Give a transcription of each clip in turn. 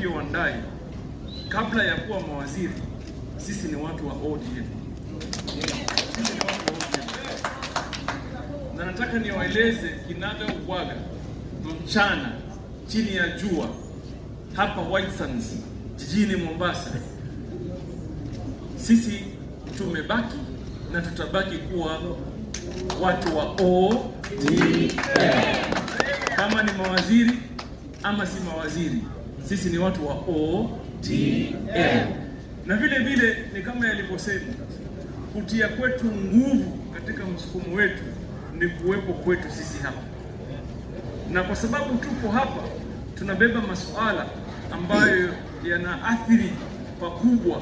Opiyo Wandayi, kabla ya kuwa mawaziri, sisi ni watu wa ODM. Sisi ni watu wa ODM. Na nataka niwaeleze kinaga ubwaga mchana chini ya jua hapa White Sands jijini Mombasa, sisi tumebaki na tutabaki kuwa watu wa ODM. Kama ni mawaziri ama si mawaziri, sisi ni watu wa ODM. Na vile vile ni kama yalivyosema, kutia kwetu nguvu katika msukumo wetu ni kuwepo kwetu sisi hapa, na kwa sababu tupo hapa tunabeba masuala ambayo yanaathiri pakubwa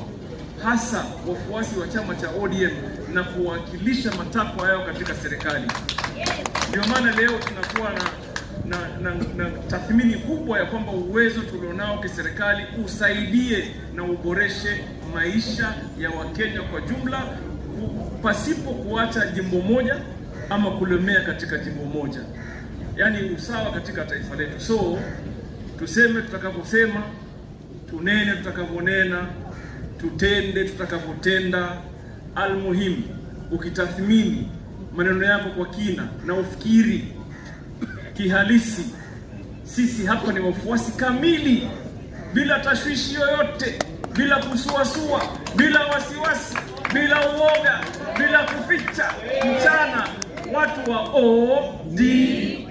hasa wafuasi wa chama cha ODM na kuwakilisha matakwa yao katika serikali. Ndio maana leo tunakuwa na tathmini kubwa ya kwamba uwezo tulionao kiserikali usaidie na uboreshe maisha ya Wakenya kwa jumla, pasipo kuacha jimbo moja ama kulemea katika jimbo moja, yaani usawa katika taifa letu. So tuseme tutakavyosema, tunene tutakavyonena, tutende tutakavyotenda. Almuhimu, ukitathmini maneno yako kwa kina na ufikiri kihalisi, sisi hapa ni wafuasi kamili, bila tashwishi yoyote, bila kusuasua, bila wasiwasi, bila uoga, bila kuficha mchana, watu wa ODM.